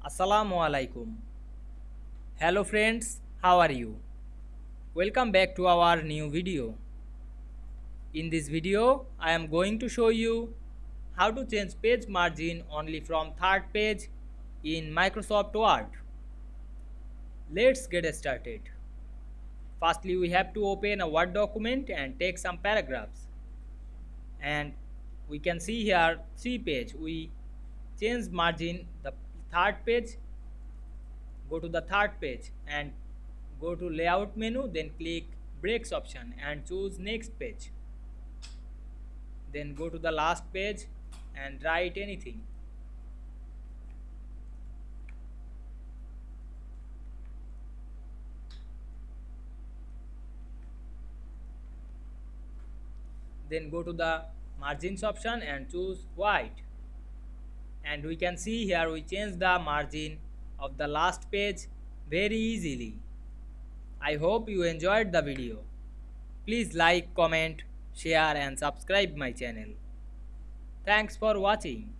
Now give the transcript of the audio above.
Assalamu Walaikum. Hello friends, how are you? Welcome back to our new video. In this video, I am going to show you how to change page margin only from third page in Microsoft Word. Let's get started. Firstly, we have to open a Word document and take some paragraphs. And we can see here 3 page. We change margin the third page. Go to the third page and go to layout menu, then click breaks option and choose next page. Then go to the last page and write anything. Then go to the margins option and choose white. And we can see here we change the margin of the last page very easily. I hope you enjoyed the video. Please like, comment, share and subscribe my channel. Thanks for watching.